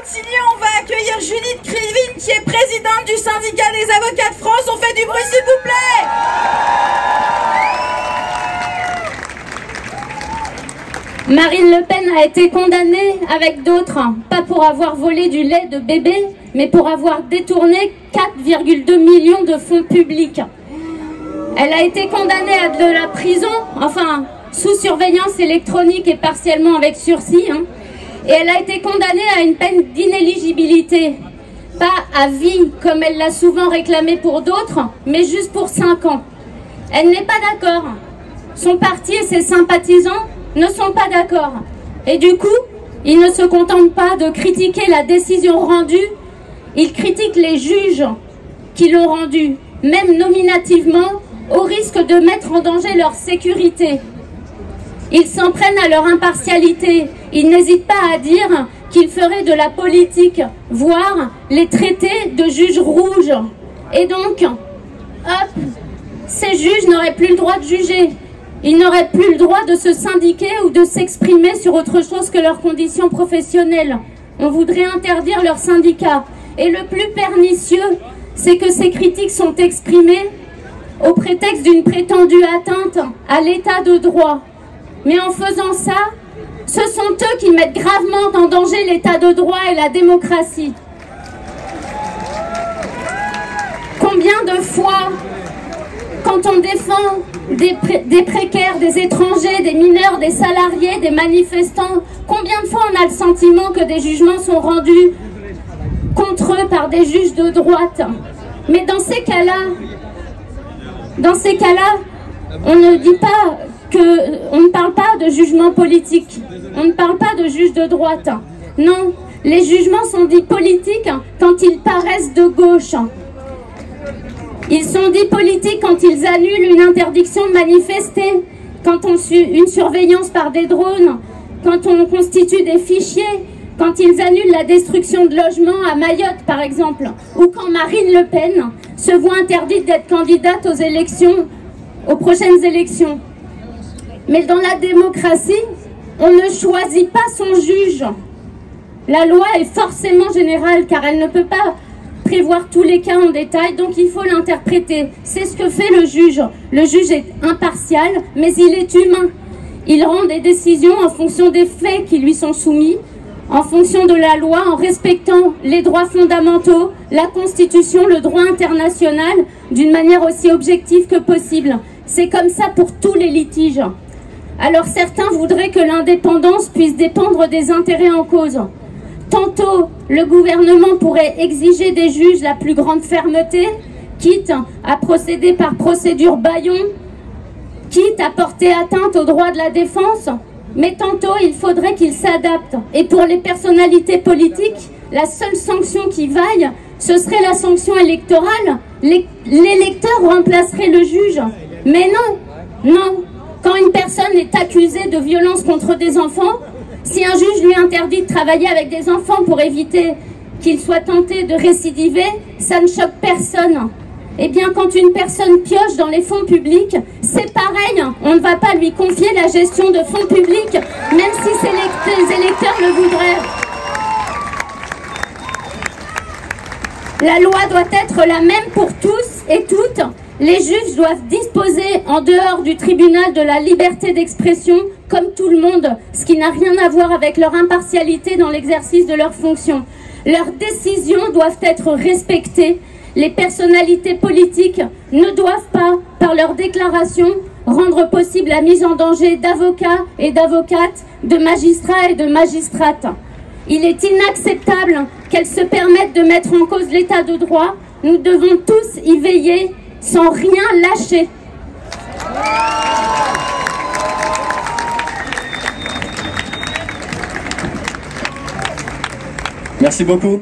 continuer, on va accueillir Judith Krivine, qui est présidente du syndicat des avocats de France. On fait du bruit, s'il vous plaît. Marine Le Pen a été condamnée avec d'autres, pas pour avoir volé du lait de bébé, mais pour avoir détourné 4,2 millions de fonds publics. Elle a été condamnée à de la prison, enfin sous surveillance électronique et partiellement avec sursis, et elle a été condamnée à une peine d'inéligibilité, pas à vie comme elle l'a souvent réclamé pour d'autres, mais juste pour 5 ans. Elle n'est pas d'accord. Son parti et ses sympathisants ne sont pas d'accord. Et du coup, ils ne se contentent pas de critiquer la décision rendue, ils critiquent les juges qui l'ont rendue, même nominativement, au risque de mettre en danger leur sécurité. Ils s'en prennent à leur impartialité. Ils n'hésitent pas à dire qu'ils feraient de la politique, voire les traiter de juges rouges. Et donc, hop, ces juges n'auraient plus le droit de juger. Ils n'auraient plus le droit de se syndiquer ou de s'exprimer sur autre chose que leurs conditions professionnelles. On voudrait interdire leur syndicat. Et le plus pernicieux, c'est que ces critiques sont exprimées au prétexte d'une prétendue atteinte à l'état de droit. Mais en faisant ça, ce sont eux qui mettent gravement en danger l'état de droit et la démocratie. Combien de fois, quand on défend des précaires, des étrangers, des mineurs, des salariés, des manifestants, combien de fois on a le sentiment que des jugements sont rendus contre eux par des juges de droite? Mais dans ces cas-là, on ne dit pas on ne parle pas de jugement politique, on ne parle pas de juges de droite. Non, les jugements sont dits politiques quand ils paraissent de gauche. Ils sont dits politiques quand ils annulent une interdiction de manifester, quand on une surveillance par des drones, quand on constitue des fichiers, quand ils annulent la destruction de logements à Mayotte par exemple, ou quand Marine Le Pen se voit interdite d'être candidate aux prochaines élections. Mais dans la démocratie, on ne choisit pas son juge. La loi est forcément générale car elle ne peut pas prévoir tous les cas en détail, donc il faut l'interpréter. C'est ce que fait le juge. Le juge est impartial, mais il est humain. Il rend des décisions en fonction des faits qui lui sont soumis, en fonction de la loi, en respectant les droits fondamentaux, la Constitution, le droit international, d'une manière aussi objective que possible. C'est comme ça pour tous les litiges. Alors certains voudraient que l'indépendance puisse dépendre des intérêts en cause. Tantôt, le gouvernement pourrait exiger des juges la plus grande fermeté, quitte à procéder par procédure bâillon, quitte à porter atteinte aux droits de la défense, mais tantôt il faudrait qu'ils s'adaptent. Et pour les personnalités politiques, la seule sanction qui vaille, ce serait la sanction électorale. L'électeur remplacerait le juge. Mais non, non. Quand une personne est accusée de violence contre des enfants, si un juge lui interdit de travailler avec des enfants pour éviter qu'il soit tenté de récidiver, ça ne choque personne. Eh bien, quand une personne pioche dans les fonds publics, c'est pareil. On ne va pas lui confier la gestion de fonds publics, même si les électeurs le voudraient. La loi doit être la même pour tous et toutes. Les juges doivent disposer en dehors du tribunal de la liberté d'expression comme tout le monde, ce qui n'a rien à voir avec leur impartialité dans l'exercice de leurs fonctions. Leurs décisions doivent être respectées. Les personnalités politiques ne doivent pas, par leurs déclarations, rendre possible la mise en danger d'avocats et d'avocates, de magistrats et de magistrates. Il est inacceptable qu'elles se permettent de mettre en cause l'état de droit. Nous devons tous y veiller sans rien lâcher. Merci beaucoup.